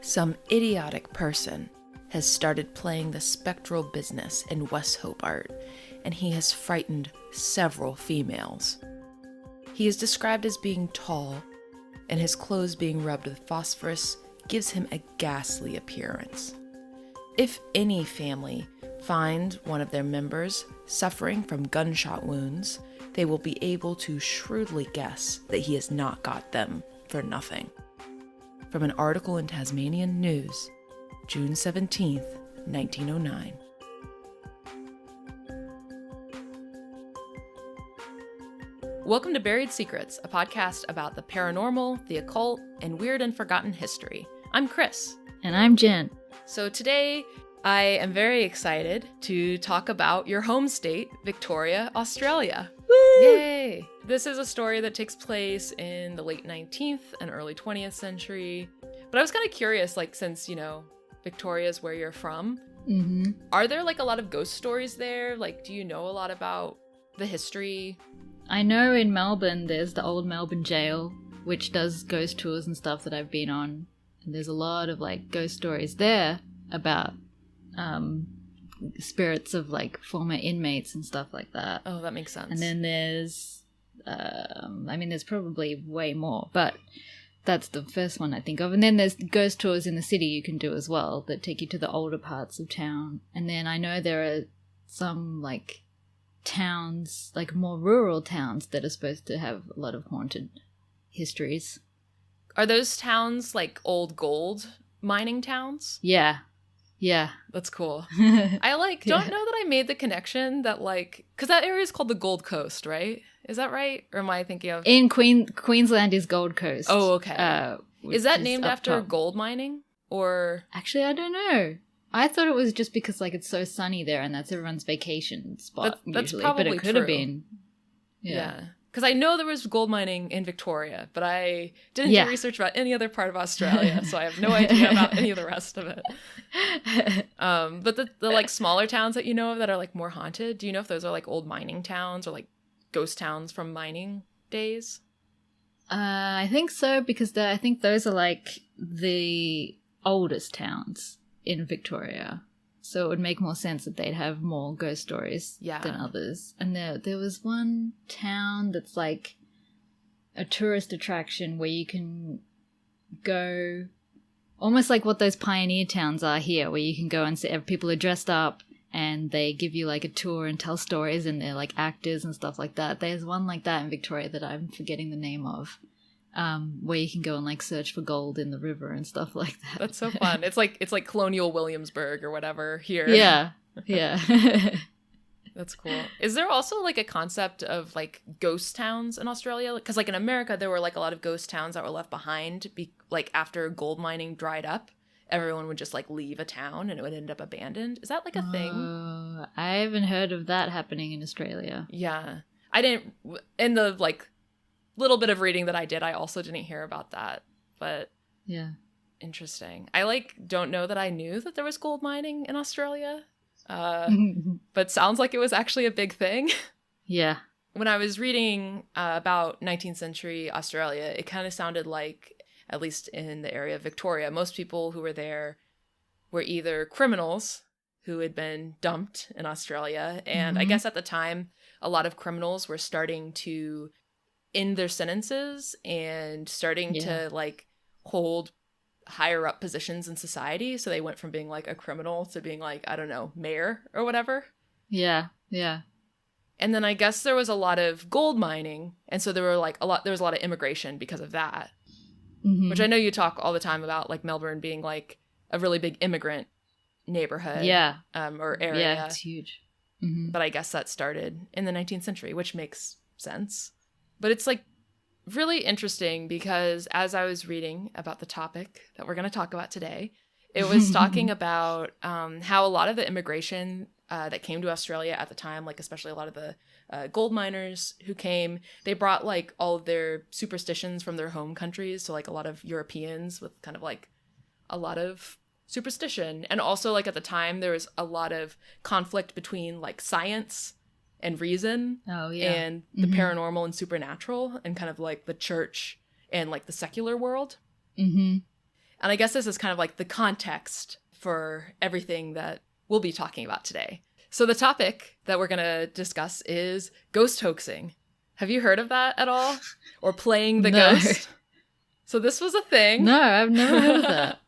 Some idiotic person has started playing the spectral business in West Hobart, and he has frightened several females. He is described as being tall, and his clothes being rubbed with phosphorus gives him a ghastly appearance. If any family find one of their members suffering from gunshot wounds, they will be able to shrewdly guess that he has not got them for nothing. From an article in Tasmanian News, June 17th, 1909. Welcome to Buried Secrets, a podcast about the paranormal, the occult, and weird and forgotten history. I'm Chris. And I'm Jen. So today, I am very excited to talk about your home state, Victoria, Australia. Woo! Yay! This is a story that takes place in the late 19th and early 20th century. But I was kind of curious, since, Victoria is where you're from, are there, a lot of ghost stories there? Do you know a lot about the history? I know in Melbourne there's the old Melbourne jail, which does ghost tours and stuff that I've been on. And there's a lot of, ghost stories there about spirits of, former inmates and stuff like that. Oh, that makes sense. And then there's, there's probably way more, but that's the first one I think of. And then there's ghost tours in the city you can do as well that take you to the older parts of town. And then I know there are some, towns, more rural towns that are supposed to have a lot of haunted histories. Are those towns, old gold mining towns? Yeah. That's cool. I don't know that I made the connection that because that area is called the Gold Coast, right? Is that right? Or am I thinking of... In Queensland is Gold Coast. Oh, okay. Is that named after top. gold mining? Or... Actually, I don't know. I thought it was just because it's so sunny there and that's everyone's vacation spot that's usually. Probably but it could have been. Yeah. Because I know there was gold mining in Victoria, but I didn't do research about any other part of Australia, so I have no idea about any of the rest of it. But the smaller towns that you know of that are more haunted, do you know if those are old mining towns or ghost towns from mining days? I think so, because I think those are the oldest towns in Victoria. So it would make more sense that they'd have more ghost stories than others. And there was one town that's a tourist attraction where you can go, almost like what those pioneer towns are here, where you can go and see people are dressed up and they give you a tour and tell stories and they're actors and stuff like that. There's one like that in Victoria that I'm forgetting the name of. Where you can go and search for gold in the river and stuff like that. That's so fun. It's like Colonial Williamsburg or whatever here. Yeah. That's cool. Is there also a concept of ghost towns in Australia? Because in America there were a lot of ghost towns that were left behind after gold mining dried up. Everyone would just leave a town and it would end up abandoned. Is that a thing? I haven't heard of that happening in Australia. Yeah. I didn't in the little bit of reading that I did, I also didn't hear about that. But yeah, interesting. I don't know that I knew that there was gold mining in Australia, but sounds like it was actually a big thing. Yeah. When I was reading about 19th century Australia, it kind of sounded at least in the area of Victoria, most people who were there were either criminals who had been dumped in Australia, and I guess at the time a lot of criminals were starting to end their sentences and starting to hold higher up positions in society. So they went from being a criminal to being I don't know, mayor or whatever. Yeah. And then I guess there was a lot of gold mining, and so there were there was a lot of immigration because of that. Which I know you talk all the time about Melbourne being a really big immigrant neighborhood. Or area. Yeah, it's huge. But I guess that started in the 19th century, which makes sense. But it's really interesting because as I was reading about the topic that we're going to talk about today, it was talking about how a lot of the immigration that came to Australia at the time, especially a lot of the gold miners who came, they brought all of their superstitions from their home countries. So a lot of Europeans with kind of a lot of superstition. And also at the time, there was a lot of conflict between science and reason and the paranormal and supernatural and kind of the church and the secular world. And I guess this is kind of like the context for everything that we'll be talking about today. So the topic that we're going to discuss is ghost hoaxing. Have you heard of that at all? Or playing the ghost? So this was a thing. No, I've never heard of that.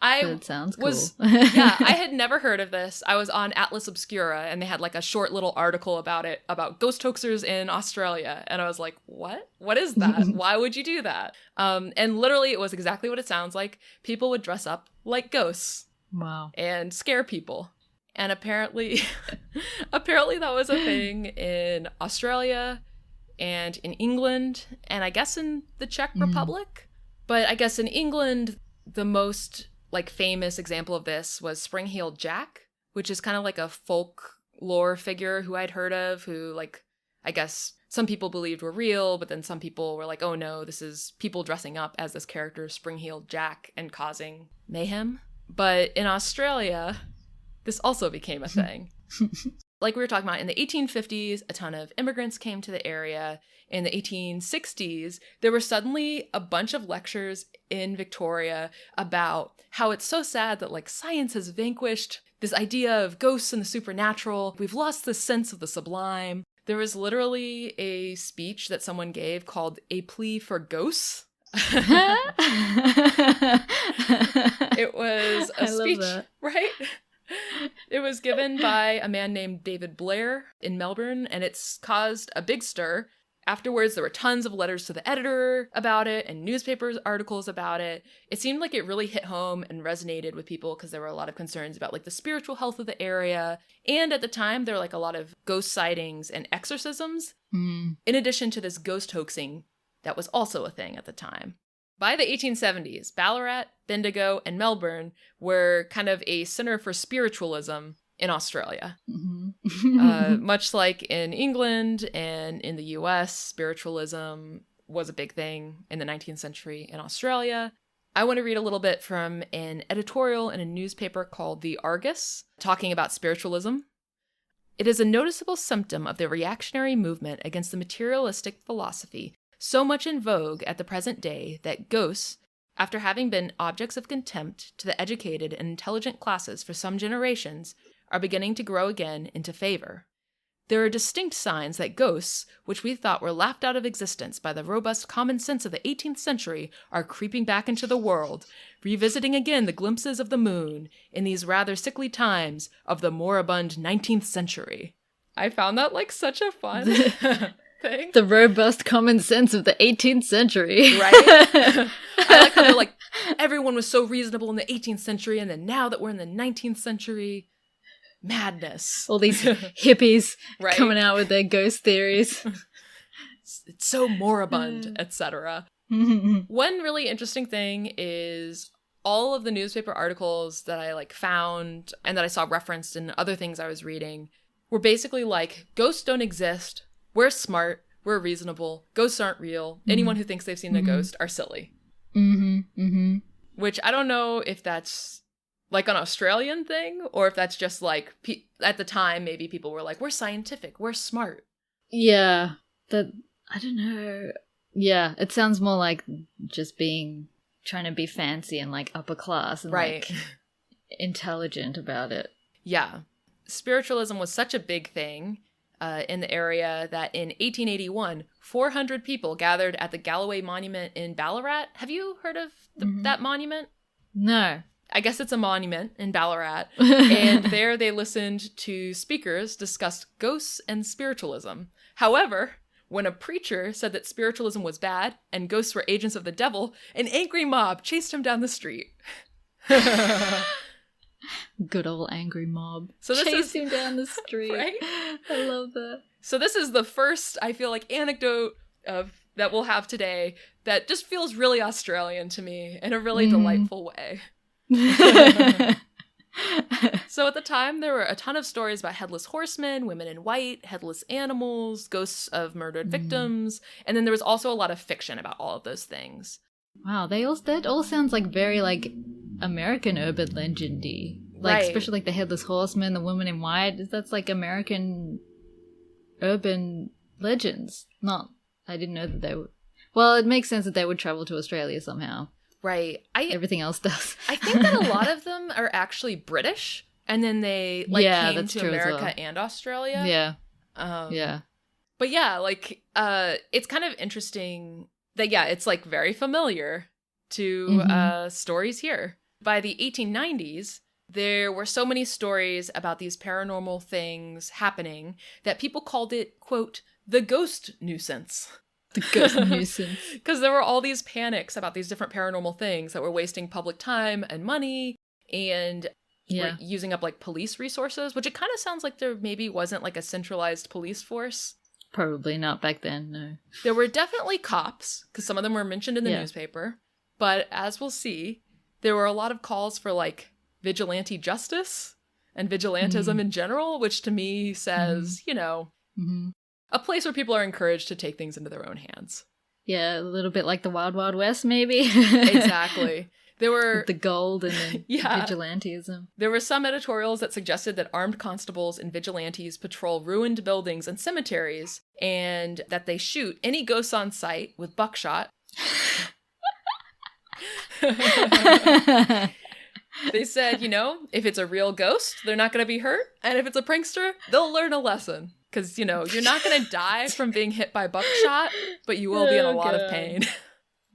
It sounds cool. Yeah, I had never heard of this. I was on Atlas Obscura, and they had like a short little article about it, about ghost hoaxers in Australia. And I was like, what? What is that? Why would you do that? And literally, it was exactly what it sounds like. People would dress up like ghosts. Wow. And scare people. And apparently that was a thing in Australia and in England, and I guess in the Czech Republic. But I guess in England, the most like famous example of this was Spring-Heeled Jack, which is kind of like a folklore figure who I'd heard of, who like, I guess some people believed were real, but then some people were like, oh no, this is people dressing up as this character, Spring-Heeled Jack, and causing mayhem. But in Australia, this also became a thing. Like we were talking about, in the 1850s, a ton of immigrants came to the area. In the 1860s, there were suddenly a bunch of lectures in Victoria about how it's so sad that like science has vanquished this idea of ghosts and the supernatural. We've lost the sense of the sublime. There was literally a speech that someone gave called A Plea for Ghosts. It was a speech, right? It was given by a man named David Blair in Melbourne, and it's caused a big stir. Afterwards, there were tons of letters to the editor about it and newspapers articles about it. It seemed like it really hit home and resonated with people because there were a lot of concerns about like the spiritual health of the area. And at the time, there were like a lot of ghost sightings and exorcisms, in addition to this ghost hoaxing that was also a thing at the time. By the 1870s, Ballarat, Bendigo, and Melbourne were kind of a center for spiritualism in Australia. Much like in England and in the US, spiritualism was a big thing in the 19th century in Australia. I want to read a little bit from an editorial in a newspaper called The Argus, talking about spiritualism. It is a noticeable symptom of the reactionary movement against the materialistic philosophy so much in vogue at the present day that ghosts, after having been objects of contempt to the educated and intelligent classes for some generations, are beginning to grow again into favor. There are distinct signs that ghosts, which we thought were laughed out of existence by the robust common sense of the 18th century, are creeping back into the world, revisiting again the glimpses of the moon in these rather sickly times of the moribund 19th century. I found that like such a fun thing. The robust common sense of the 18th century. Right? I like how they're like, everyone was so reasonable in the 18th century, and then now that we're in the 19th century, madness. All these hippies coming out with their ghost theories. It's so moribund, etc. One really interesting thing is all of the newspaper articles that I like found and that I saw referenced in other things I was reading were basically like, ghosts don't exist. We're smart. We're reasonable. Ghosts aren't real. Anyone who thinks they've seen a ghost are silly. Which I don't know if that's like an Australian thing or if that's just like at the time maybe people were like, we're scientific. We're smart. Yeah. That, I don't know. Yeah. It sounds more like just trying to be fancy and like upper class and like intelligent about it. Yeah. Spiritualism was such a big thing in the area that in 1881, 400 people gathered at the Galloway Monument in Ballarat. Have you heard of that monument? No. I guess it's a monument in Ballarat. And there they listened to speakers discuss ghosts and spiritualism. However, when a preacher said that spiritualism was bad and ghosts were agents of the devil, an angry mob chased him down the street. Good old angry mob. So this chased him down the street. Right? I love that. So this is the first, I feel like, anecdote that we'll have today that just feels really Australian to me in a really delightful way. So at the time, there were a ton of stories about headless horsemen, women in white, headless animals, ghosts of murdered victims, and then there was also a lot of fiction about all of those things. Wow, that all sounds like very like American urban legendy. Like especially like the headless horseman, the woman in white. That's like American urban legends. I didn't know that they would. Well, it makes sense that they would travel to Australia somehow. Right. Everything else does. I think that a lot of them are actually British, and then they came to America and Australia. Yeah. But yeah, it's kind of interesting that, it's very familiar to stories here. By the 1890s, there were so many stories about these paranormal things happening that people called it, quote, the ghost nuisance. The ghost nuisance. Because there were all these panics about these different paranormal things that were wasting public time and money and were using up police resources, which it kind of sounds like there maybe wasn't a centralized police force. Probably not back then, no. There were definitely cops, because some of them were mentioned in the newspaper. But as we'll see, there were a lot of calls for vigilante justice and vigilantism in general, which to me says, a place where people are encouraged to take things into their own hands. Yeah, a little bit like the Wild Wild West, maybe. Exactly. There were the gold and the vigilantism. There were some editorials that suggested that armed constables and vigilantes patrol ruined buildings and cemeteries, and that they shoot any ghosts on sight with buckshot. They said, if it's a real ghost, they're not going to be hurt. And if it's a prankster, they'll learn a lesson. Because, you're not going to die from being hit by buckshot, but you will be in a lot of pain.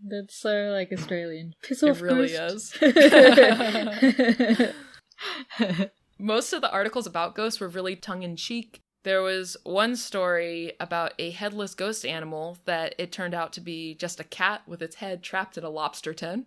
That's so, Australian. Piss off, it really ghost. is. Most of the articles about ghosts were really tongue-in-cheek. There was one story about a headless ghost animal that it turned out to be just a cat with its head trapped in a lobster tin.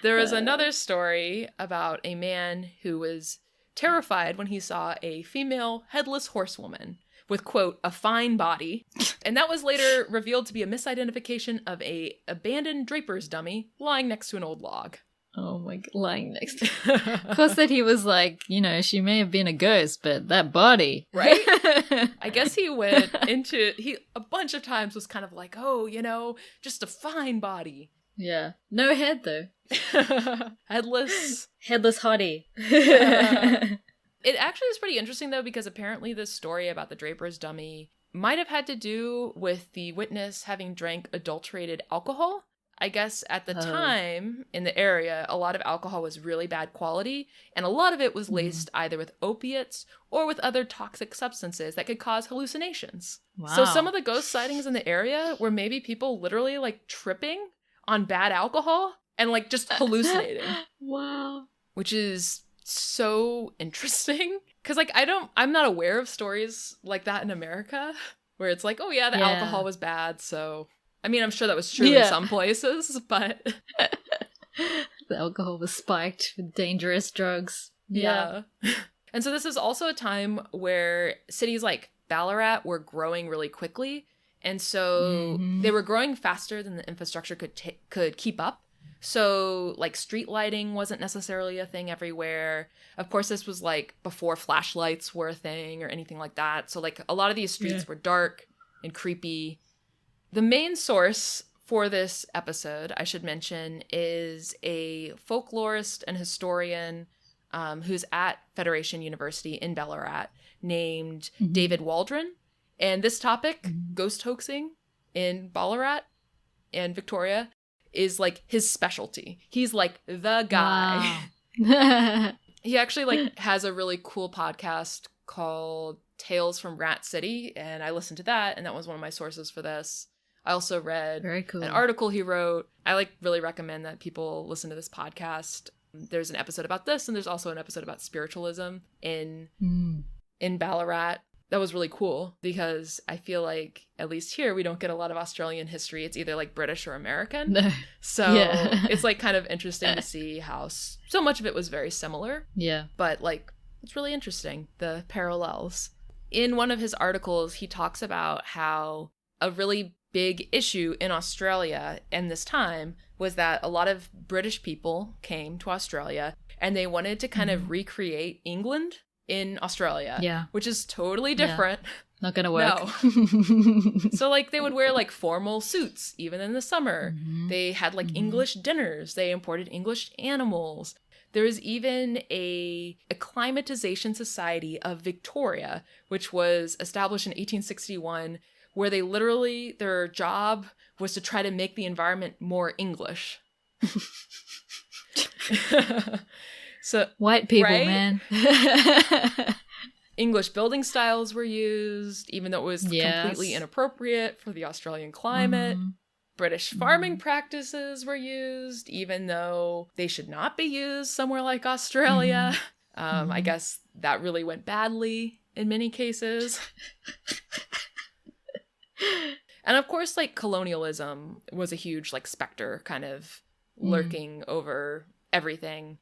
There was another story about a man who was terrified when he saw a female headless horsewoman with, quote, a fine body. And that was later revealed to be a misidentification of a abandoned draper's dummy lying next to an old log. Oh my God, lying next to Of course that he was she may have been a ghost, but that body. Right? I guess he went into, a bunch of times was kind of just a fine body. Yeah. No head, though. Headless. Headless hottie. It actually is pretty interesting, though, because apparently this story about the draper's dummy might have had to do with the witness having drank adulterated alcohol. I guess at the time in the area, a lot of alcohol was really bad quality, and a lot of it was laced either with opiates or with other toxic substances that could cause hallucinations. Wow. So some of the ghost sightings in the area were maybe people literally tripping on bad alcohol and just hallucinating. Wow. Which is so interesting. Because I'm not aware of stories like that in America where it's the alcohol was bad, so... I mean, I'm sure that was true in some places, but... The alcohol was spiked with dangerous drugs. Yeah. And so this is also a time where cities like Ballarat were growing really quickly. And so they were growing faster than the infrastructure could keep up. So street lighting wasn't necessarily a thing everywhere. Of course, this was before flashlights were a thing or anything like that. So a lot of these streets were dark and creepy. The main source for this episode, I should mention, is a folklorist and historian who's at Federation University in Ballarat named David Waldron. And this topic, ghost hoaxing in Ballarat and Victoria, is his specialty. He's the guy. Wow. He actually has a really cool podcast called Tales from Rat City, and I listened to that, and that was one of my sources for this. I also read an article he wrote. I really recommend that people listen to this podcast. There's an episode about this, and there's also an episode about spiritualism in Ballarat. That was really cool because I feel at least here, we don't get a lot of Australian history. It's either British or American. No. So it's kind of interesting to see how so much of it was very similar. Yeah. But it's really interesting, the parallels. In one of his articles, he talks about how a really big issue in Australia in this time was that a lot of British people came to Australia and they wanted to kind of recreate England in Australia. Yeah. Which is totally different. Yeah. Not gonna work. No. So they would wear formal suits even in the summer. They had English dinners. They imported English animals. There was even a acclimatization society of Victoria, which was established in 1861 where they literally, their job was to try to make the environment more English. So white people, right? man. English building styles were used, even though it was completely inappropriate for the Australian climate. British farming practices were used, even though they should not be used somewhere like Australia. I guess that really went badly in many cases. And of course, like, colonialism was a huge, like, specter kind of lurking over everything.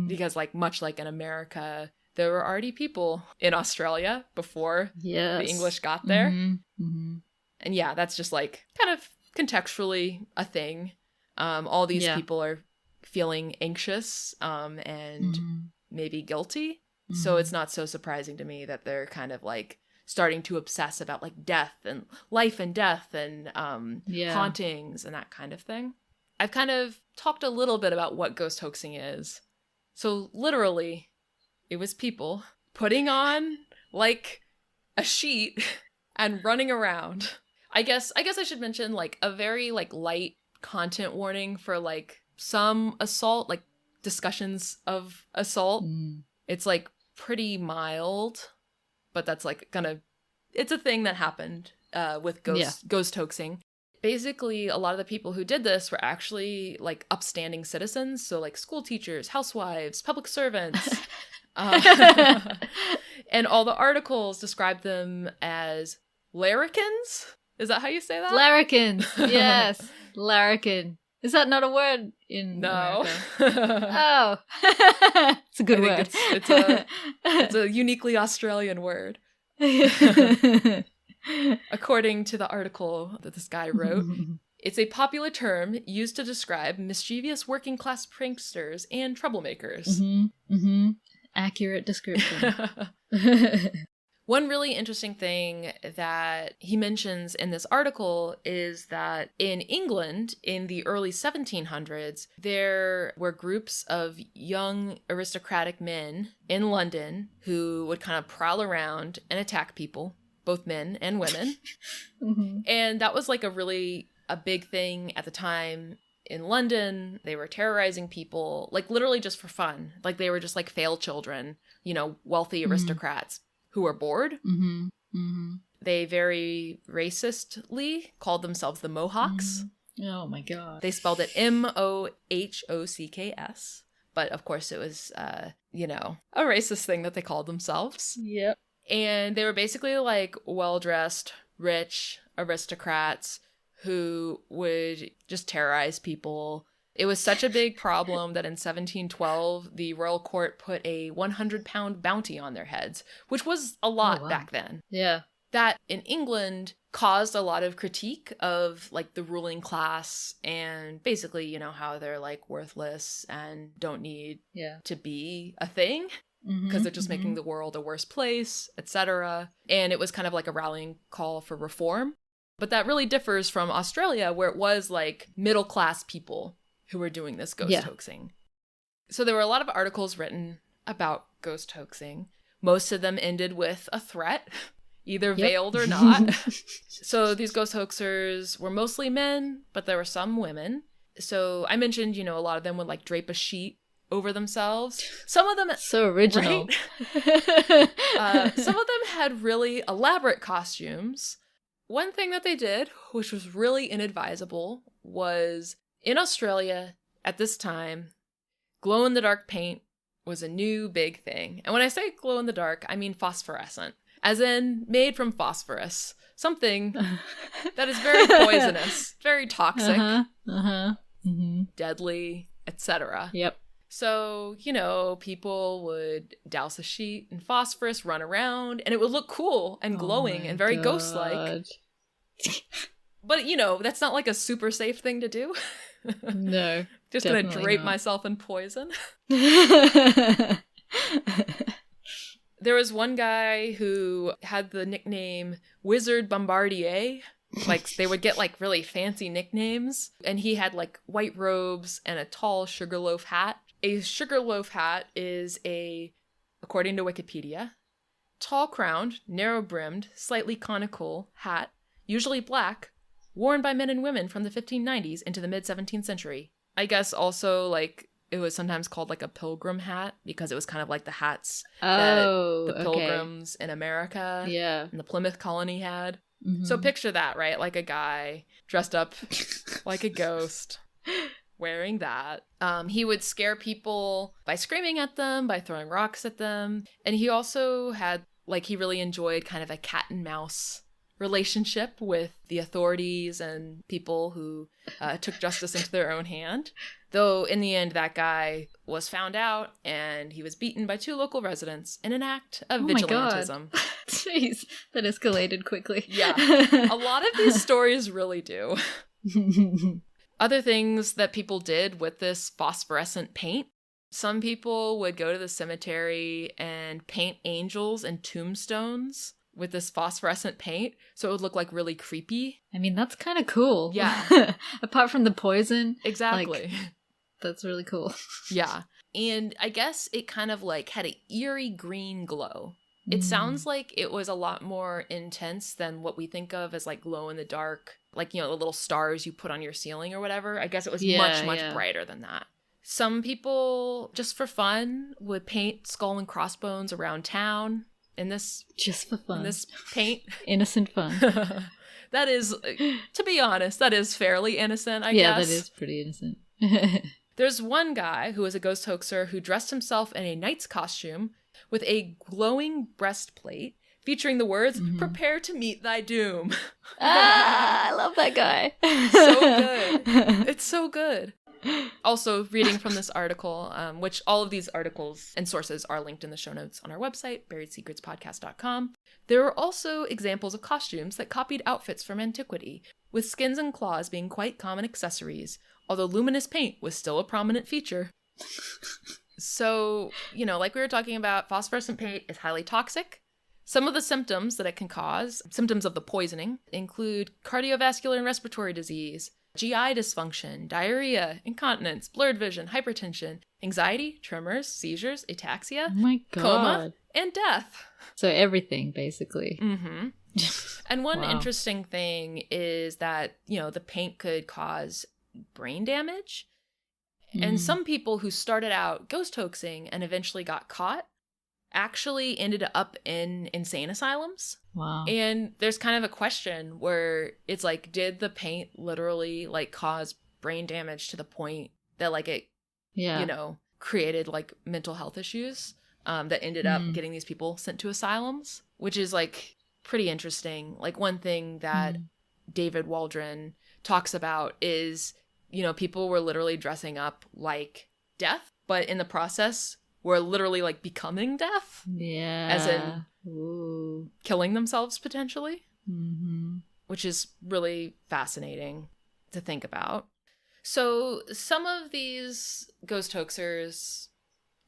Because, like, much like in America, there were already people in Australia before the English got there. And yeah, that's just, like, kind of contextually a thing. All these people are feeling anxious and maybe guilty. So it's not so surprising to me that they're kind of, like, starting to obsess about, like, death and life and death and hauntings and that kind of thing. I've kind of talked a little bit about what ghost hoaxing is. So literally, it was people putting on, like, a sheet and running around. I guess I should mention, like, a very, like, light content warning for, like, some assault, like, discussions of assault. It's, like, pretty mild, but that's, like, it's a thing that happened with ghost hoaxing. Basically, a lot of the people who did this were actually, like, upstanding citizens. So, like, school teachers, housewives, public servants. And all the articles describe them as larrikins. Is that how you say that? Larrikins. Yes. Larrikin. Is that not a word in America? Oh. It's a good word. It's a uniquely Australian word. According to the article that this guy wrote, it's a popular term used to describe mischievous working class pranksters and troublemakers. Accurate description. One really interesting thing that he mentions in this article is that in England, in the early 1700s, there were groups of young aristocratic men in London who would kind of prowl around and attack people, both men and women. And that was, like, a big thing at the time in London. They were terrorizing people, like, literally just for fun. Like, they were just, like, failed children, you know, wealthy aristocrats who were bored. They very racistly called themselves the Mohawks. Oh my god. They spelled it Mohocks. But of course it was, you know, a racist thing that they called themselves. Yep. And they were basically, like, well-dressed, rich aristocrats who would just terrorize people. It was such a big problem that in 1712, the royal court put a 100-pound bounty on their heads, which was a lot back then. Yeah. That in England caused a lot of critique of, like, the ruling class and basically, you know, how they're, like, worthless and don't need to be a thing. Because they're just making the world a worse place, etc. And it was kind of like a rallying call for reform. But that really differs from Australia, where it was, like, middle-class people who were doing this ghost hoaxing. So there were a lot of articles written about ghost hoaxing. Most of them ended with a threat, either veiled or not. So these ghost hoaxers were mostly men, but there were some women. So I mentioned, you know, a lot of them would, like, drape a sheet over themselves. Some of them... So original. Right? Some of them had really elaborate costumes. One thing that they did, which was really inadvisable, was in Australia at this time, glow-in-the-dark paint was a new big thing. And when I say glow-in-the-dark, I mean phosphorescent, as in made from phosphorus. Something that is very poisonous, very toxic, deadly, etc. Yep. So, you know, people would douse a sheet in phosphorus, run around, and it would look cool and glowing and very ghost-like. But, you know, that's not, like, a super safe thing to do. No. Just gonna drape myself in poison. There was one guy who had the nickname Wizard Bombardier. Like, they would get, like, really fancy nicknames. And he had, like, white robes and a tall sugarloaf hat. A sugarloaf hat is according to Wikipedia, tall-crowned, narrow-brimmed, slightly conical hat usually black, worn by men and women from the 1590s into the mid-17th century. I guess also, like, it was sometimes called, like, a pilgrim hat because it was kind of like the hats that the pilgrims in America and the Plymouth colony had. Mm-hmm. So picture that, right? Like a guy dressed up like a ghost wearing that. He would scare people by screaming at them, by throwing rocks at them. And he also had, like, he really enjoyed kind of a cat and mouse relationship with the authorities and people who took justice into their own hand. Though in the end, that guy was found out and he was beaten by 2 local residents in an act of vigilantism. Jeez, that escalated quickly. Yeah, a lot of these stories really do. Other things that people did with this phosphorescent paint. Some people would go to the cemetery and paint angels and tombstones with this phosphorescent paint, so it would look like really creepy. I mean, that's kind of cool. Yeah. Apart from the poison. Exactly. Like, that's really cool. Yeah. And I guess it kind of like had an eerie green glow. It sounds like it was a lot more intense than what we think of as like glow in the dark, like, you know, the little stars you put on your ceiling or whatever. I guess it was much brighter than that. Some people, just for fun, would paint skull and crossbones around town in this... Just for fun. In this paint. Innocent fun. That is, to be honest, that is fairly innocent, I guess. Yeah, that is pretty innocent. There's one guy who was a ghost hoaxer who dressed himself in a knight's costume with a glowing breastplate featuring the words, "Prepare to meet thy doom." I love that guy. So good. It's so good. Also, reading from this article, which all of these articles and sources are linked in the show notes on our website, buriedsecretspodcast.com. There were also examples of costumes that copied outfits from antiquity, with skins and claws being quite common accessories, although luminous paint was still a prominent feature. So, you know, like we were talking about, phosphorescent paint is highly toxic. Some of the symptoms that it can cause, symptoms of the poisoning, include cardiovascular and respiratory disease, GI dysfunction, diarrhea, incontinence, blurred vision, hypertension, anxiety, tremors, seizures, ataxia, coma, and death. So everything, basically. Mm-hmm. And one interesting thing is that, you know, the paint could cause brain damage. And some people who started out ghost hoaxing and eventually got caught actually ended up in insane asylums. Wow. And there's kind of a question where it's like, did the paint literally like cause brain damage to the point that like it, you know, created like mental health issues that ended up getting these people sent to asylums, which is like pretty interesting. Like one thing that David Waldron talks about is, you know, people were literally dressing up like death, but in the process were literally like becoming death. Yeah. As in killing themselves potentially, which is really fascinating to think about. So some of these ghost hoaxers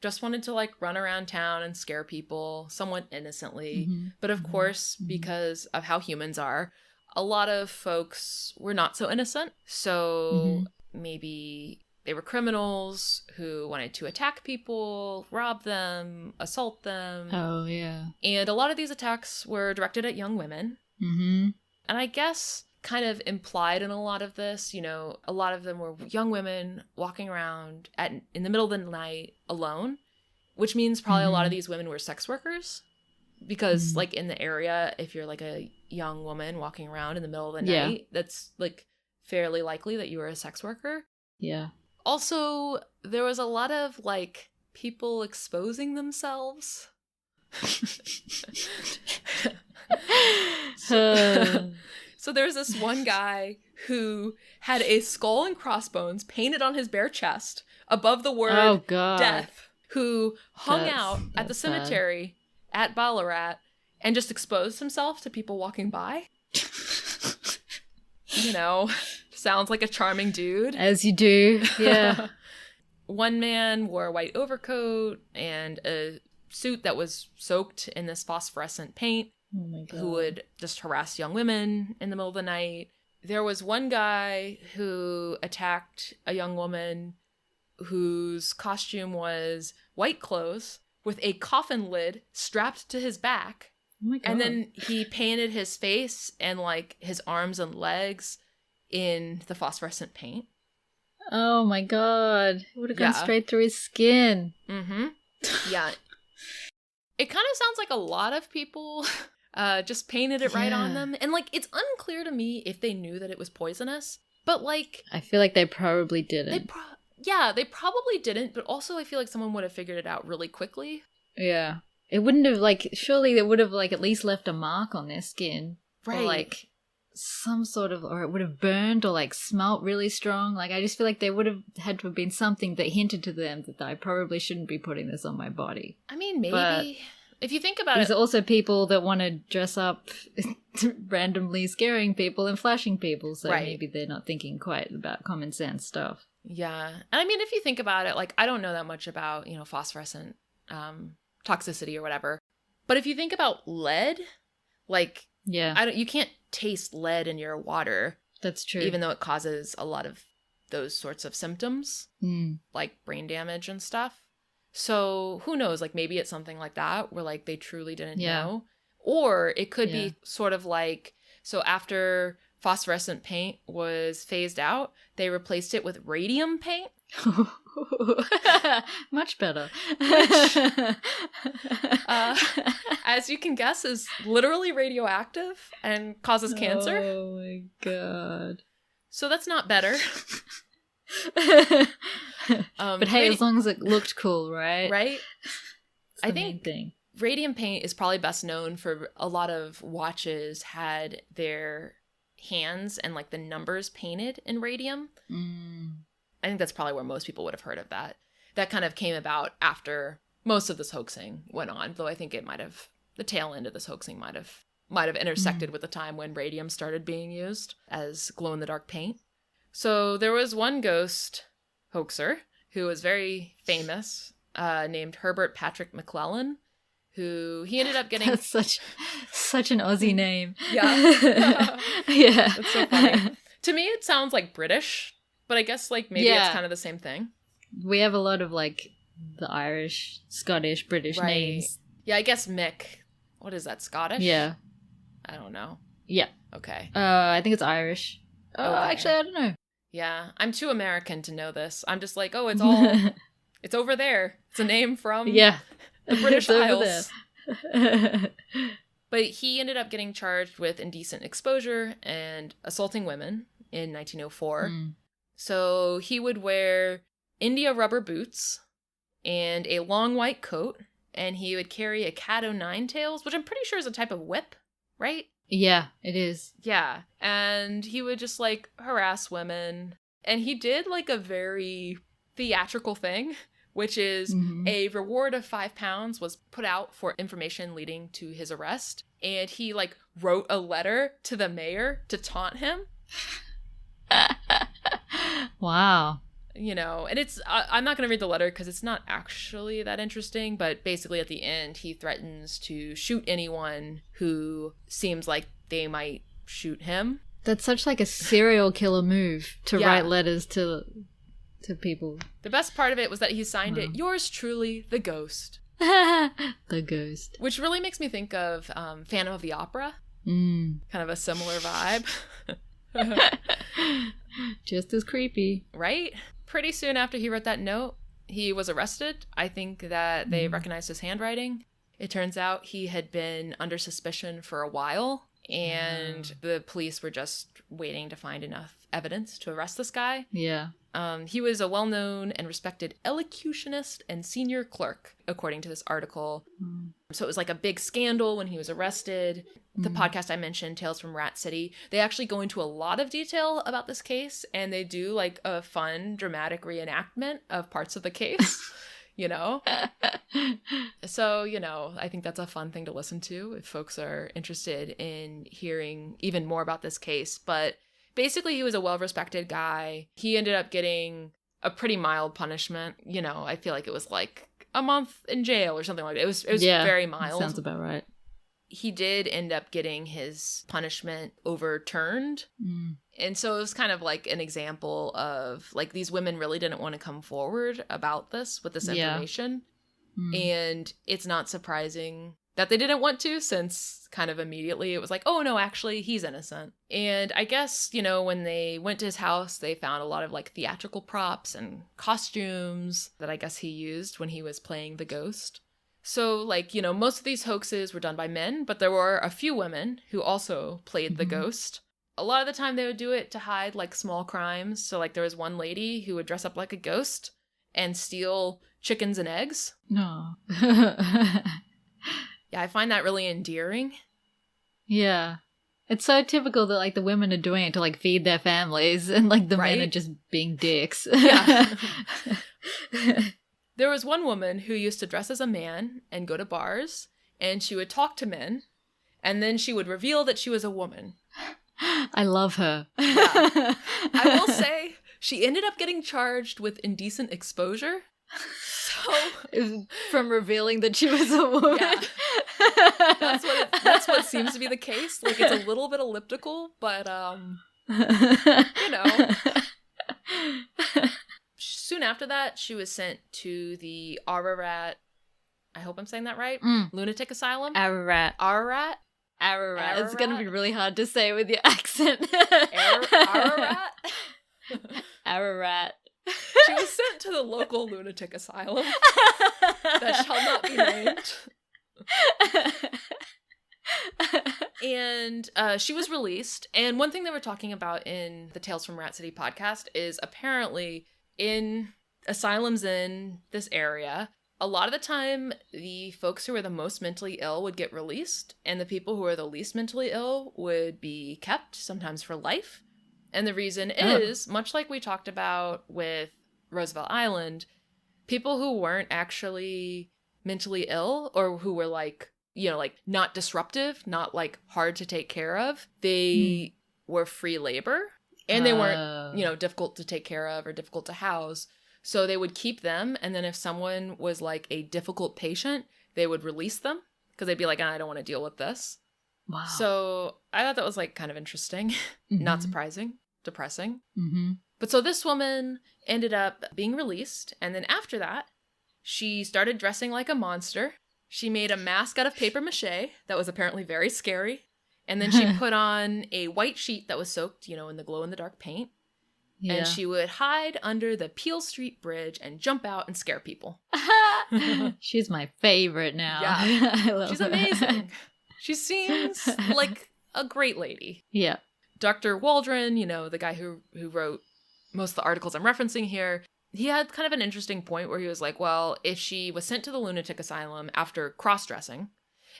just wanted to like run around town and scare people somewhat innocently. But of course, because of how humans are, a lot of folks were not so innocent. So maybe they were criminals who wanted to attack people, rob them, assault them. Oh, yeah. And a lot of these attacks were directed at young women. And I guess kind of implied in a lot of this, you know, a lot of them were young women walking around in the middle of the night alone, which means probably a lot of these women were sex workers. Because, like, in the area, if you're, like, a young woman walking around in the middle of the night, that's, like, fairly likely that you were a sex worker. Yeah. Also, there was a lot of, like, people exposing themselves. So there's this one guy who had a skull and crossbones painted on his bare chest above the word death, who hung out at the cemetery at Ballarat and just exposed himself to people walking by. You know, sounds like a charming dude. As you do, yeah. One man wore a white overcoat and a suit that was soaked in this phosphorescent paint. Oh my God. Who would just harass young women in the middle of the night. There was one guy who attacked a young woman whose costume was white clothes with a coffin lid strapped to his back Oh my God. And then he painted his face and like his arms and legs in the phosphorescent paint. Oh my God. It would have gone straight through his skin. Mm-hmm. Yeah. It kind of sounds like a lot of people just painted it right on them. And like, it's unclear to me if they knew that it was poisonous. But like... I feel like they probably didn't. They probably didn't. But also I feel like someone would have figured it out really quickly. Yeah. It wouldn't have like... Surely they would have like at least left a mark on their skin. Right. Or like... some sort of, or it would have burned or like smelt really strong. Like I just feel like there would have had to have been something that hinted to them that I probably shouldn't be putting this on my body. I mean, maybe. But if you think about there's also people that want to dress up randomly scaring people and flashing people, so maybe they're not thinking quite about common sense stuff. Yeah. And I mean, if you think about it, like I don't know that much about, phosphorescent toxicity or whatever. But if you think about lead, like you can't taste lead in your water. That's true. Even though it causes a lot of those sorts of symptoms, like brain damage and stuff. So who knows? Like maybe it's something like that where like they truly didn't know. Or it could be sort of like, so after phosphorescent paint was phased out, they replaced it with radium paint. Much better. Which, as you can guess, is literally radioactive and causes cancer. Oh my God. So that's not better. But hey, as long as it looked cool, right? Right? I think radium paint is probably best known for a lot of watches had their hands and like the numbers painted in radium. I think that's probably where most people would have heard of that. That kind of came about after most of this hoaxing went on, though I think the tail end of this hoaxing might have intersected with the time when radium started being used as glow-in-the-dark paint. So there was one ghost hoaxer who was very famous, named Herbert Patrick McClellan, who he ended up getting... That's such an Aussie name. Yeah. Yeah. That's so funny. To me, it sounds like British, but I guess like maybe it's kind of the same thing. We have a lot of like the Irish, Scottish, British names. Yeah, I guess Mick. What is that, Scottish? Yeah. I don't know. Yeah. Okay. I think it's Irish. Okay. Actually, I don't know. Yeah, I'm too American to know this. I'm just like, oh, it's all... it's over there. It's a name from the British Isles. But he ended up getting charged with indecent exposure and assaulting women in 1904. So he would wear India rubber boots and a long white coat, and he would carry a cat o' nine tails, which I'm pretty sure is a type of whip, right? Yeah, it is. Yeah, and he would just like harass women, and he did like a very theatrical thing, which is a reward of £5 was put out for information leading to his arrest, and he like wrote a letter to the mayor to taunt him. Wow. And it's, I'm not going to read the letter because it's not actually that interesting, but basically at the end, he threatens to shoot anyone who seems like they might shoot him. That's such like a serial killer move to write letters to people. The best part of it was that he signed it, "Yours truly, the Ghost." The Ghost. Which really makes me think of Phantom of the Opera. Kind of a similar vibe. Just as creepy. Right? Pretty soon after he wrote that note, he was arrested. I think that they recognized his handwriting. It turns out he had been under suspicion for a while, and the police were just waiting to find enough evidence to arrest this guy. Yeah. He was a well-known and respected elocutionist and senior clerk, according to this article. So it was like a big scandal when he was arrested. The podcast I mentioned, Tales from Rat City, they actually go into a lot of detail about this case, and they do like a fun, dramatic reenactment of parts of the case, So, I think that's a fun thing to listen to if folks are interested in hearing even more about this case. But basically, he was a well-respected guy. He ended up getting a pretty mild punishment. I feel like it was like a month in jail or something like that. It was very mild. Sounds about right. He did end up getting his punishment overturned. And so it was kind of like an example of like these women really didn't want to come forward about this with this information. And it's not surprising that they didn't want to, since kind of immediately it was like, oh no, actually he's innocent. And I guess, when they went to his house, they found a lot of like theatrical props and costumes that I guess he used when he was playing the ghost. So like, most of these hoaxes were done by men, but there were a few women who also played the ghost. A lot of the time they would do it to hide like small crimes. So like there was one lady who would dress up like a ghost and steal chickens and eggs. No. Yeah, I find that really endearing. Yeah. It's so typical that like the women are doing it to like feed their families and like the men are just being dicks. Yeah. There was one woman who used to dress as a man and go to bars, and she would talk to men, and then she would reveal that she was a woman. I love her. Yeah. I will say, she ended up getting charged with indecent exposure. So from revealing that she was a woman. Yeah. That's what seems to be the case. Like, it's a little bit elliptical, but soon after that, she was sent to the Ararat, I hope I'm saying that right, lunatic asylum. Ararat. It's going to be really hard to say with your accent. Ararat? Ararat. She was sent to the local lunatic asylum that shall not be named. And she was released. And one thing they were talking about in the Tales from Rat City podcast is apparently in asylums in this area, a lot of the time the folks who were the most mentally ill would get released, and the people who were the least mentally ill would be kept, sometimes for life. And the reason is, much like we talked about with Roosevelt Island, people who weren't actually mentally ill or who were like, like not disruptive, not like hard to take care of, they were free labor, and they weren't, difficult to take care of or difficult to house. So they would keep them, and then if someone was like a difficult patient, they would release them because they'd be like, I don't want to deal with this. Wow. So I thought that was like kind of interesting, not surprising, depressing. Mm-hmm. But so this woman ended up being released, and then after that, she started dressing like a monster. She made a mask out of paper mache that was apparently very scary. And then she put on a white sheet that was soaked, in the glow-in-the-dark paint. Yeah. And she would hide under the Peel Street Bridge and jump out and scare people. She's my favorite now. Yeah. I love She's her. amazing. She seems like a great lady. Yeah. Dr. Waldron, the guy who wrote most of the articles I'm referencing here, he had kind of an interesting point where he was like, well, if she was sent to the lunatic asylum after cross-dressing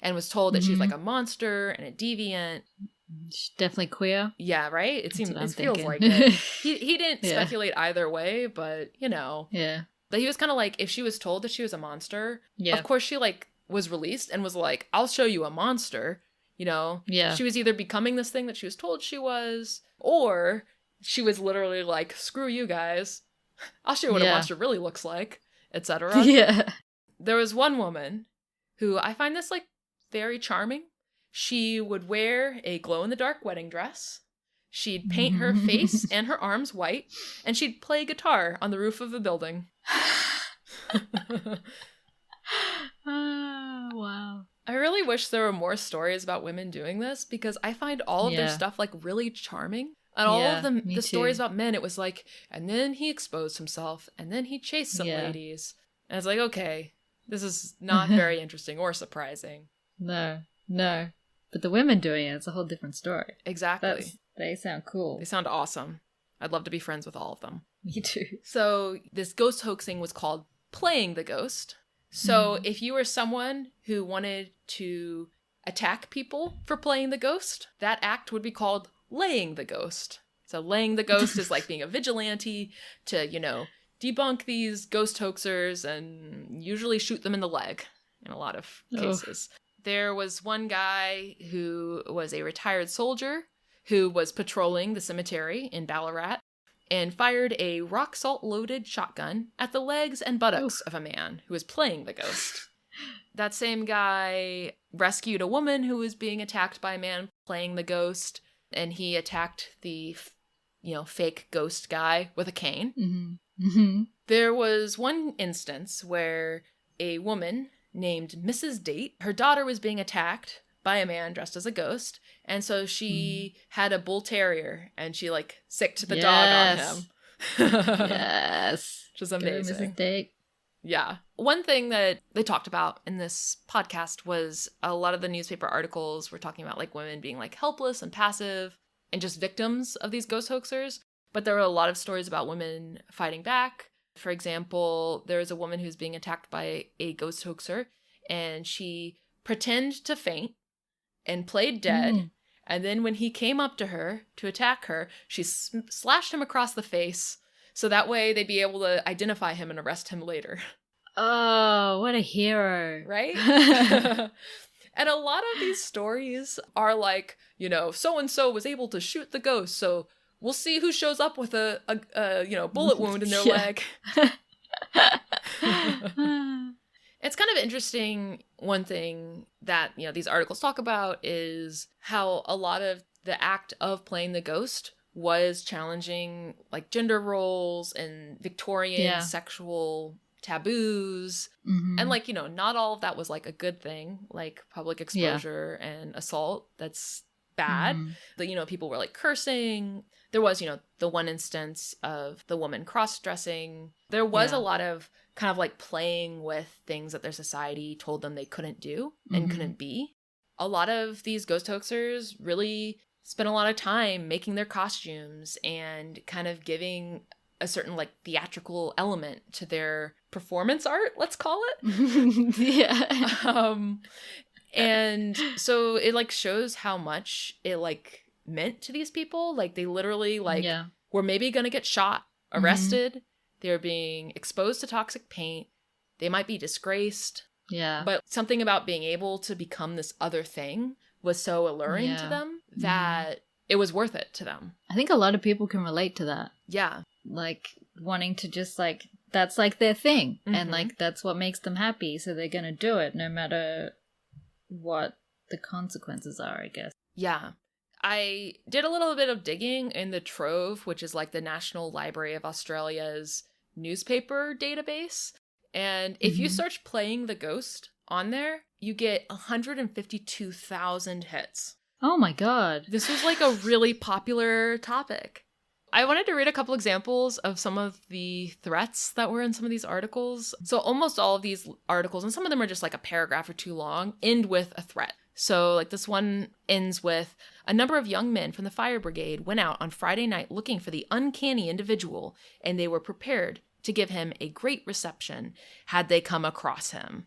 and was told that she's like a monster and a deviant. She's definitely queer. Yeah, right? It feels like it. He didn't speculate either way, but, Yeah. But he was kind of like, if she was told that she was a monster, of course she, like, was released and was like, I'll show you a monster, Yeah. She was either becoming this thing that she was told she was, or she was literally like, screw you guys. I'll show you what a monster really looks like, etc. Yeah. There was one woman who I find this, like, very charming. She would wear a glow-in-the-dark wedding dress. She'd paint her face and her arms white, and she'd play guitar on the roof of a building. Oh, wow. I really wish there were more stories about women doing this, because I find all of their stuff, like, really charming. And all of the stories about men, it was like, and then he exposed himself, and then he chased some ladies. And it's like, okay, this is not very interesting or surprising. No. But the women doing it, it's a whole different story. Exactly. They sound cool. They sound awesome. I'd love to be friends with all of them. Me too. So this ghost hoaxing was called playing the ghost. So if you were someone who wanted to attack people for playing the ghost, that act would be called laying the ghost. So laying the ghost is like being a vigilante to, debunk these ghost hoaxers and usually shoot them in the leg in a lot of cases. There was one guy who was a retired soldier who was patrolling the cemetery in Ballarat and fired a rock salt loaded shotgun at the legs and buttocks of a man who was playing the ghost. That same guy rescued a woman who was being attacked by a man playing the ghost, and he attacked the, fake ghost guy with a cane. Mm-hmm. Mm-hmm. There was one instance where a woman named Mrs. Date. Her daughter was being attacked by a man dressed as a ghost. And so she had a bull terrier and she like sicked the dog on him. Yes. Which is amazing. Go, Mrs. Date. Yeah. One thing that they talked about in this podcast was a lot of the newspaper articles were talking about like women being like helpless and passive and just victims of these ghost hoaxers. But there were a lot of stories about women fighting back. For example, there was a woman who's being attacked by a ghost hoaxer and she pretended to faint and played dead. And then when he came up to her to attack her, she slashed him across the face. So that way they'd be able to identify him and arrest him later. Oh, what a hero. Right? And a lot of these stories are like, you know, so-and-so was able to shoot the ghost, so we'll see who shows up with a bullet wound in their leg. It's kind of interesting. One thing that, you know, these articles talk about is how a lot of the act of playing the ghost was challenging like gender roles and Victorian sexual taboos. And like, you know, not all of that was like a good thing, like public exposure and assault. That's bad. But, you know, people were like cursing. There was, you know, the one instance of the woman cross-dressing. There was a lot of kind of like playing with things that their society told them they couldn't do and couldn't be. A lot of these ghost hoaxers really spent a lot of time making their costumes and kind of giving a certain like theatrical element to their performance art, let's call it. And so it like shows how much it like meant to these people. Like they literally like were maybe gonna get shot, arrested. They're being exposed to toxic paint. They might be disgraced. But something about being able to become this other thing was so alluring to them that it was worth it to them. I think a lot of people can relate to that. Yeah. Like wanting to just like, that's like their thing. And like, that's what makes them happy. So they're going to do it no matter what the consequences are, I guess. Yeah. I did a little bit of digging in the Trove, which is like the National Library of Australia's newspaper database. And if you search playing the ghost on there, you get 152,000 hits. Oh my God. This was like a really popular topic. I wanted to read a couple examples of some of the threats that were in some of these articles. So almost all of these articles, and some of them are just like a paragraph or two long, end with a threat. So like this one ends with, a number of young men from the fire brigade went out on Friday night looking for the uncanny individual, and they were prepared to give him a great reception had they come across him.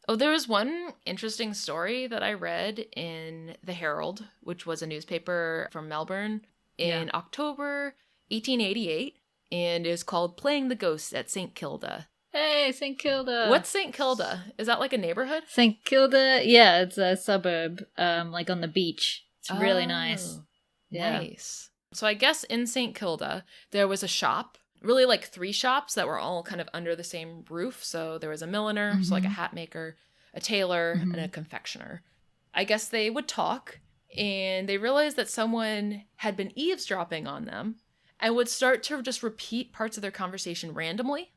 Oh, there was one interesting story that I read in the Herald, which was a newspaper from Melbourne, in October 1888, and is called Playing the Ghost at St. Kilda. Hey, St. Kilda. What's St. Kilda? Is that like a neighborhood? St. Kilda, yeah, it's a suburb, like on the beach. It's really nice. Yeah. Nice. So I guess in St. Kilda, there was a shop, really like 3 shops that were all kind of under the same roof. So there was a milliner, so like a hat maker, a tailor, and a confectioner. I guess they would talk, and they realized that someone had been eavesdropping on them and would start to just repeat parts of their conversation randomly.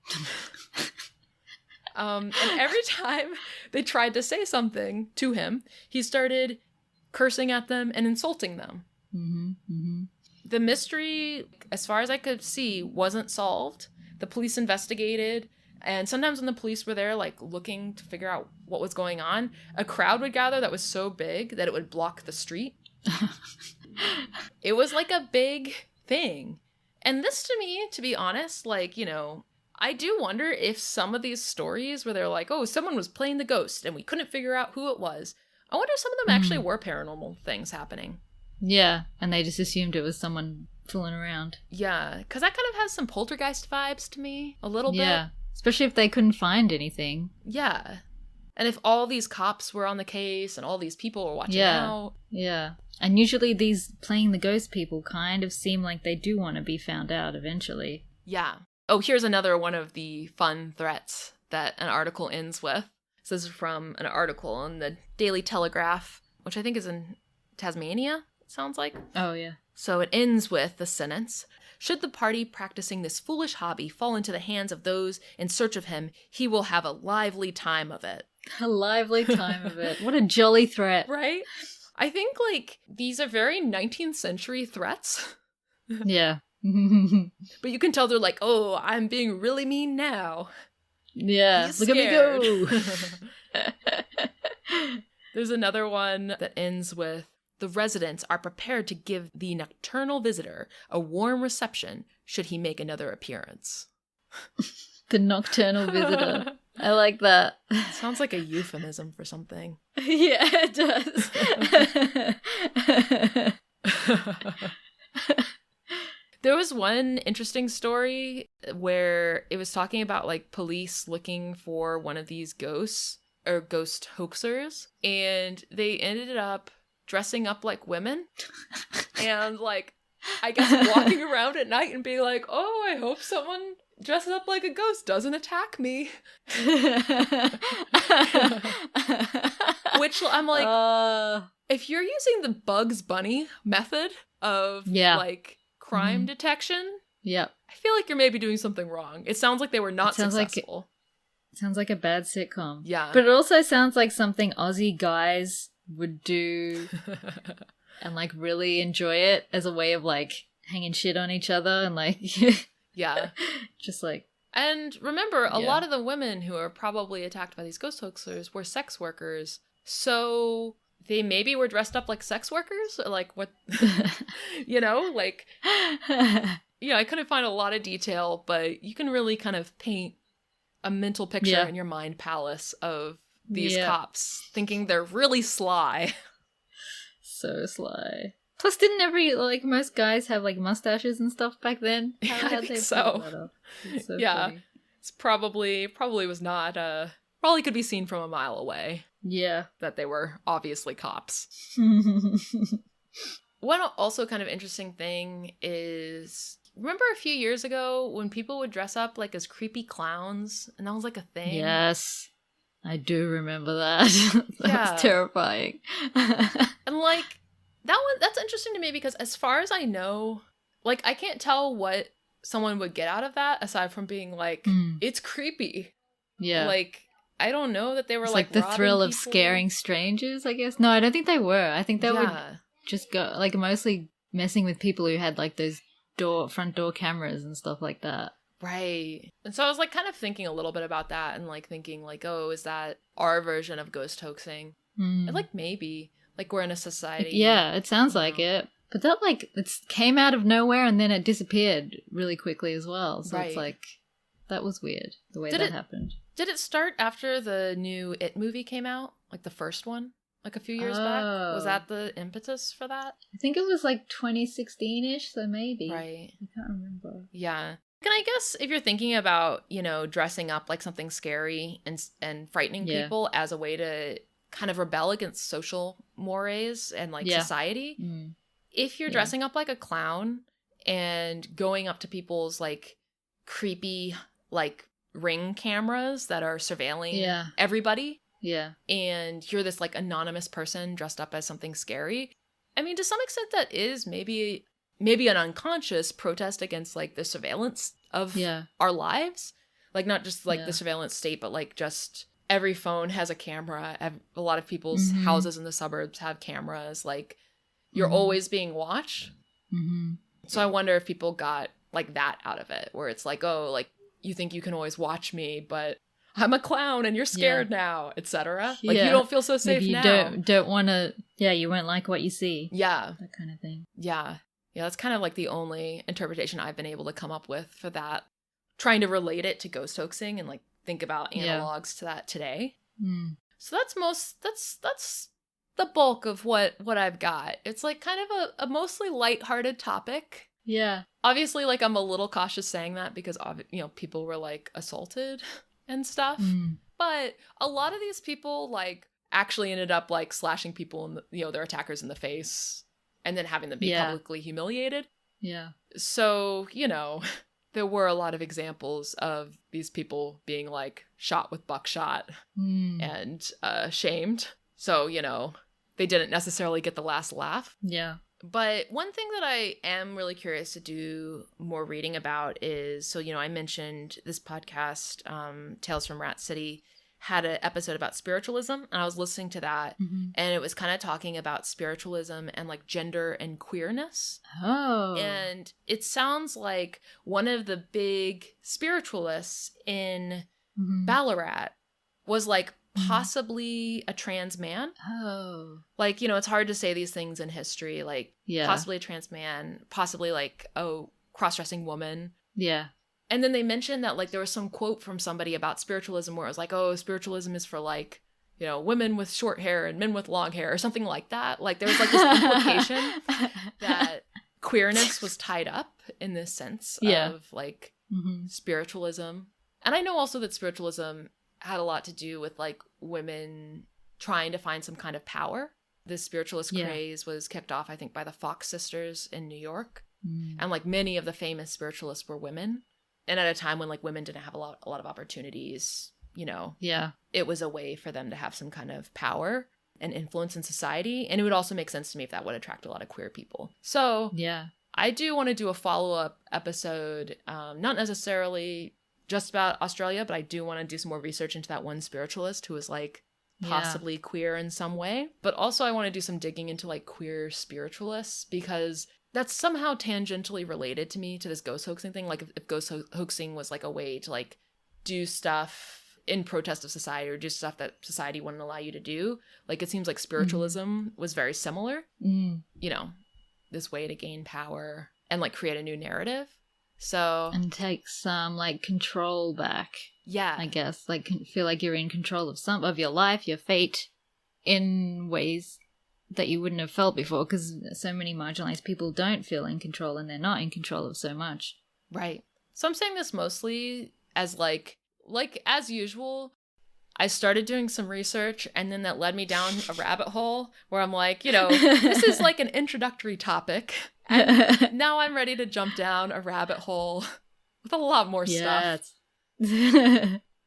And every time they tried to say something to him, he started cursing at them and insulting them. The mystery, as far as I could see, wasn't solved. The police investigated, and sometimes when the police were there, like, looking to figure out what was going on, a crowd would gather that was so big that it would block the street. It was, like, a big thing. And this, to me, to be honest, like, you know, I do wonder if some of these stories where they're like, oh, someone was playing the ghost and we couldn't figure out who it was, I wonder if some of them actually were paranormal things happening. Yeah, and they just assumed it was someone fooling around. Yeah, because that kind of has some poltergeist vibes to me, a little bit. Yeah, especially if they couldn't find anything. Yeah. And if all these cops were on the case and all these people were watching out. Yeah. And usually these playing the ghost people kind of seem like they do want to be found out eventually. Yeah. Oh, here's another one of the fun threats that an article ends with. This is from an article in the Daily Telegraph, which I think is in Tasmania, it sounds like. Oh, yeah. So it ends with the sentence, Should the party practicing this foolish hobby fall into the hands of those in search of him, he will have a lively time of it. A lively time of it. What a jolly threat. Right? I think, like, these are very 19th century threats. Yeah. But you can tell they're like, oh, I'm being really mean now. Yeah. He's Look scared. at me go. There's another one that ends with, the residents are prepared to give the nocturnal visitor a warm reception should he make another appearance. The nocturnal visitor. I like that. Sounds like a euphemism for something. Yeah, it does. There was one interesting story where it was talking about like police looking for one of these ghosts or ghost hoaxers, and they ended up dressing up like women and like, I guess, walking around at night and being like, oh, I hope someone dresses up like a ghost doesn't attack me. Which I'm like, if you're using the Bugs Bunny method of like crime detection, I feel like you're maybe doing something wrong. It sounds like they were not successful. Sounds like a bad sitcom. Yeah. But it also sounds like something Aussie guys would do and like really enjoy it as a way of like hanging shit on each other and like yeah, just like. And remember, a lot of the women who are probably attacked by these ghost hoaxers were sex workers, so they maybe were dressed up like sex workers, or like what you know, like I couldn't find a lot of detail, but you can really kind of paint a mental picture in your mind palace of these cops thinking they're really sly. So sly. Plus, didn't most guys have like mustaches and stuff back then? I think so. Yeah. Funny. It's probably was not, probably could be seen from a mile away. Yeah. That they were obviously cops. One also kind of interesting thing is, remember a few years ago when people would dress up like as creepy clowns and that was like a thing? Yes. I do remember that. That was terrifying. And like, that's interesting to me because as far as I know, like I can't tell what someone would get out of that aside from being like, it's creepy. Yeah. Like, I don't know that they were like the thrill of scaring strangers, I guess. No, I don't think they were. I think they would just go like mostly messing with people who had like those front door cameras and stuff like that. Right. And so I was like kind of thinking a little bit about that and like thinking like, oh, is that our version of ghost hoaxing? And like maybe. Like we're in a society. Yeah, it sounds like it. But that like it came out of nowhere and then it disappeared really quickly as well. So it's like that was weird the way that happened. Did it start after the new It movie came out? Like the first one? Like a few years back? Was that the impetus for that? I think it was like 2016-ish, so maybe. Right. I can't remember. Yeah. And I guess if you're thinking about, dressing up like something scary and frightening people as a way to kind of rebel against social mores and like society, if you're dressing up like a clown and going up to people's like creepy like ring cameras that are surveilling everybody, and you're this like anonymous person dressed up as something scary, I mean, to some extent that is maybe an unconscious protest against like the surveillance of our lives, like not just like the surveillance state, but like just every phone has a camera. A lot of people's houses in the suburbs have cameras. Like you're always being watched. So I wonder if people got like that out of it, where it's like, oh, like you think you can always watch me, but I'm a clown and you're scared now, etc. Like you don't feel so safe maybe now. Don't want to. Yeah, you won't like what you see. Yeah, that kind of thing. Yeah, that's kind of like the only interpretation I've been able to come up with for that. Trying to relate it to ghost hoaxing and like think about analogs to that today. So that's the bulk of what I've got. It's like kind of a mostly lighthearted topic. Yeah. Obviously, like I'm a little cautious saying that because people were like assaulted and stuff. But a lot of these people like actually ended up like slashing people in their attackers in the face and then having them be publicly humiliated. Yeah. So, there were a lot of examples of these people being like shot with buckshot and shamed. So, they didn't necessarily get the last laugh. Yeah. But one thing that I am really curious to do more reading about is, so, you know, I mentioned this podcast, Tales from Rat City, had an episode about spiritualism, and I was listening to that, and it was kind of talking about spiritualism and like gender and queerness. Oh. And it sounds like one of the big spiritualists in Ballarat was like possibly a trans man. Oh. Like, you know, it's hard to say these things in history, like possibly a trans man, possibly like a cross-dressing woman. Yeah. And then they mentioned that like there was some quote from somebody about spiritualism where it was like, oh, spiritualism is for like, you know, women with short hair and men with long hair or something like that. Like there was like this implication that queerness was tied up in this sense of like spiritualism. And I know also that spiritualism had a lot to do with like women trying to find some kind of power. This spiritualist craze was kicked off, I think, by the Fox sisters in New York. And like many of the famous spiritualists were women. And at a time when like women didn't have a lot of opportunities, you know, it was a way for them to have some kind of power and influence in society. And it would also make sense to me if that would attract a lot of queer people. So I do want to do a follow-up episode, not necessarily just about Australia, but I do want to do some more research into that one spiritualist who was like possibly queer in some way. But also I want to do some digging into like queer spiritualists, because that's somehow tangentially related to me to this ghost hoaxing thing. Like if ghost hoaxing was like a way to like do stuff in protest of society or do stuff that society wouldn't allow you to do, like it seems like spiritualism was very similar. You know, this way to gain power and like create a new narrative. So and take some like control back. Yeah, I guess like feel like you're in control of some of your life, your fate, in ways that you wouldn't have felt before, because so many marginalized people don't feel in control and they're not in control of so much. Right. So I'm saying this mostly as like as usual, I started doing some research and then that led me down a rabbit hole where I'm like, you know, this is like an introductory topic. And now I'm ready to jump down a rabbit hole with a lot more stuff.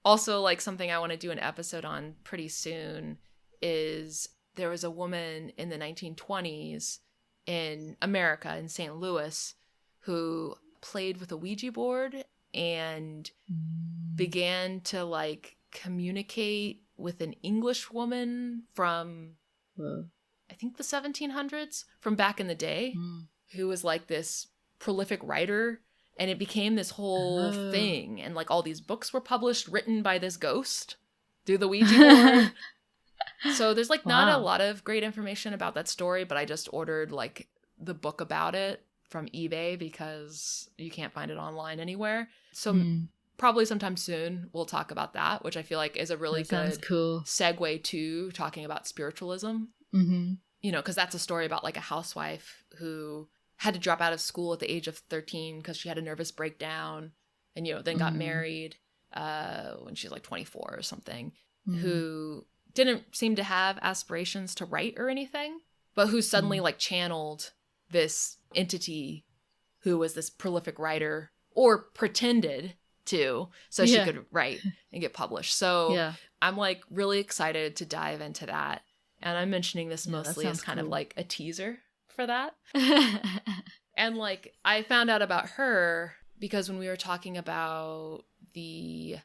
Also, like something I want to do an episode on pretty soon is there was a woman in the 1920s in America, in St. Louis, who played with a Ouija board and began to like communicate with an English woman from, I think the 1700s, from back in the day, who was like this prolific writer. And it became this whole thing. And like all these books were published, written by this ghost through the Ouija board. So there's like not a lot of great information about that story, but I just ordered like the book about it from eBay because you can't find it online anywhere. So probably sometime soon we'll talk about that, which I feel like is a really good segue to talking about spiritualism. You know, because that's a story about like a housewife who had to drop out of school at the age of 13 because she had a nervous breakdown and, you know, then got married when she was like 24 or something, who didn't seem to have aspirations to write or anything, but who suddenly like channeled this entity who was this prolific writer, or pretended to, so she could write and get published. So I'm like really excited to dive into that. And I'm mentioning this mostly as kind of like a teaser for that. And like I found out about her because when we were talking about the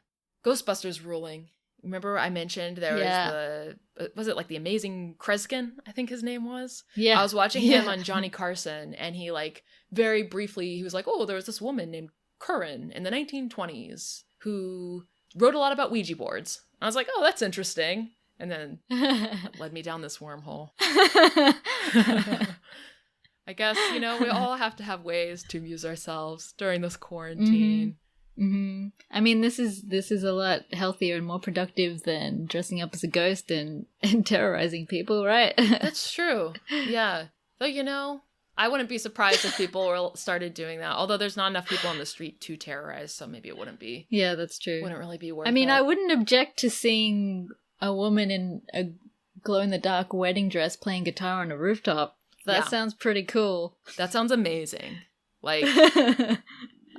Ghostbusters ruling, remember I mentioned there was it like the amazing Kreskin, I think his name was? I was watching him on Johnny Carson, and he like very briefly, he was like, oh, there was this woman named Curran in the 1920s who wrote a lot about Ouija boards. I was like, oh, that's interesting. And then that led me down this wormhole. I guess, you know, we all have to have ways to amuse ourselves during this quarantine. I mean, this is a lot healthier and more productive than dressing up as a ghost and terrorizing people, right? That's true. Yeah. Though, you know, I wouldn't be surprised if people started doing that. Although there's not enough people on the street to terrorize, so maybe it wouldn't be. Yeah, that's true. Wouldn't really be worth it. I mean, I wouldn't object to seeing a woman in a glow-in-the-dark wedding dress playing guitar on a rooftop. That sounds pretty cool. That sounds amazing. Like,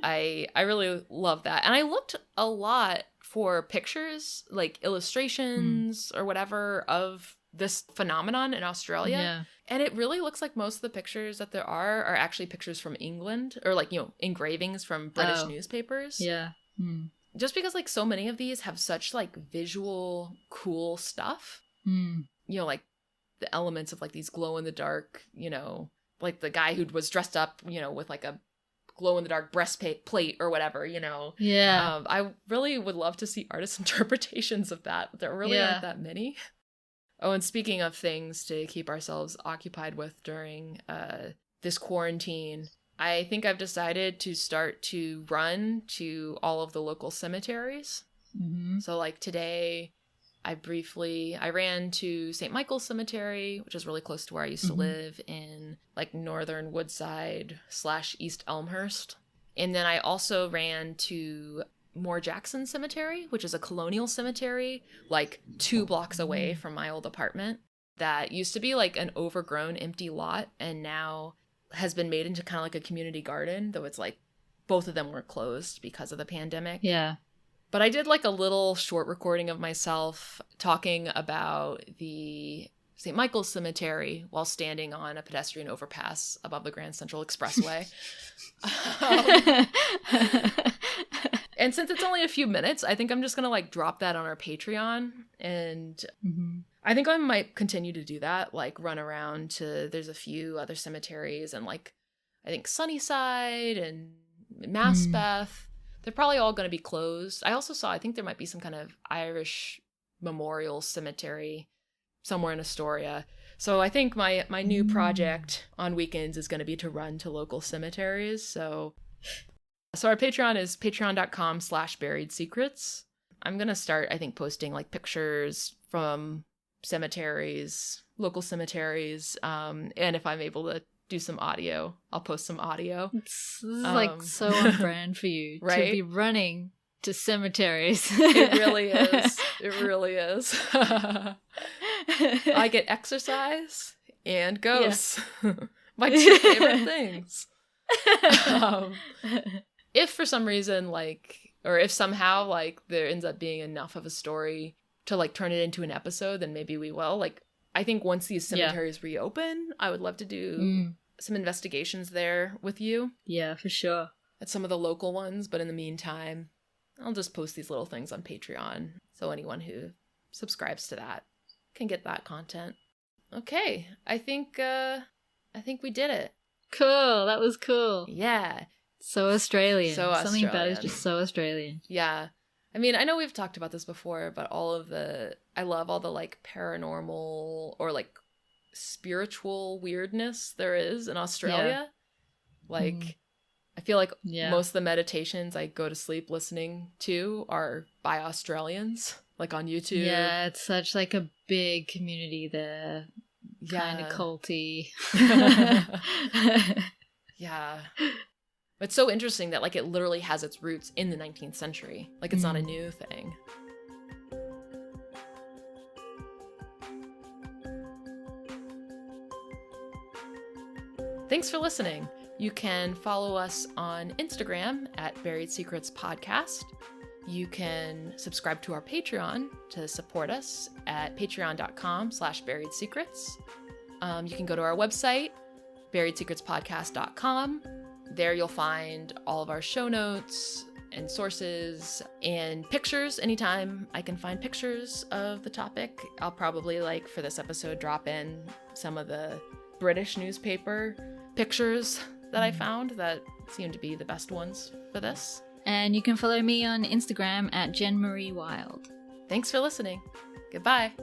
I really love that. And I looked a lot for pictures, like illustrations or whatever of this phenomenon in Australia. Yeah. And it really looks like most of the pictures that there are actually pictures from England, or like, you know, engravings from British newspapers. Yeah. Just because like so many of these have such like visual cool stuff. You know, like the elements of like these glow in the dark, you know, like the guy who was dressed up, you know, with like a glow in the dark breastplate or whatever, you know. Yeah. I really would love to see artist interpretations of that, but there really aren't that many. Oh, and speaking of things to keep ourselves occupied with during this quarantine, I think I've decided to start to run to all of the local cemeteries. So like today, I ran to St. Michael's Cemetery, which is really close to where I used to live in like northern Woodside / East Elmhurst. And then I also ran to Moore Jackson Cemetery, which is a colonial cemetery like 2 blocks away from my old apartment that used to be like an overgrown empty lot and now has been made into kind of like a community garden, though it's like both of them were closed because of the pandemic. Yeah. But I did like a little short recording of myself talking about the St. Michael's Cemetery while standing on a pedestrian overpass above the Grand Central Expressway. And since it's only a few minutes, I think I'm just going to like drop that on our Patreon. And I think I might continue to do that, like run around to, there's a few other cemeteries and like, I think Sunnyside and Maspeth. They're probably all going to be closed. I also saw, I think there might be some kind of Irish memorial cemetery somewhere in Astoria. So I think my new project on weekends is going to be to run to local cemeteries. So our Patreon is patreon.com/buried secrets. I'm going to start, I think, posting like pictures from cemeteries, local cemeteries. And if I'm able to do some audio, I'll post some audio. This is like so on brand for you, right? To be running to cemeteries. It really is. It really is. I get exercise and ghosts. Yeah. My 2 favorite things. If for some reason, like, or if somehow, like, there ends up being enough of a story to, like, turn it into an episode, then maybe we will. Like, I think once these cemeteries reopen, I would love to do some investigations there with you. Yeah, for sure. At some of the local ones, but in the meantime, I'll just post these little things on Patreon, so anyone who subscribes to that can get that content. Okay, I think we did it. Cool, that was cool. Yeah. So Australian. Something Something about it is just so Australian. Yeah. I mean, I know we've talked about this before, but I love all the like paranormal or like spiritual weirdness there is in Australia. Yeah. Like, I feel like most of the meditations I go to sleep listening to are by Australians, like on YouTube. Yeah, it's such like a big community there. Kind of culty. Yeah. It's so interesting that like it literally has its roots in the 19th century. Like it's not a new thing. Thanks for listening. You can follow us on Instagram at Buried Secrets Podcast. You can subscribe to our Patreon to support us at patreon.com/buried secrets. You can go to our website, buriedsecretspodcast.com. There you'll find all of our show notes and sources and pictures. Anytime I can find pictures of the topic, I'll probably, like, for this episode, drop in some of the British newspaper pictures that I found that seem to be the best ones for this. And you can follow me on Instagram at JenMarieWild. Thanks for listening. Goodbye.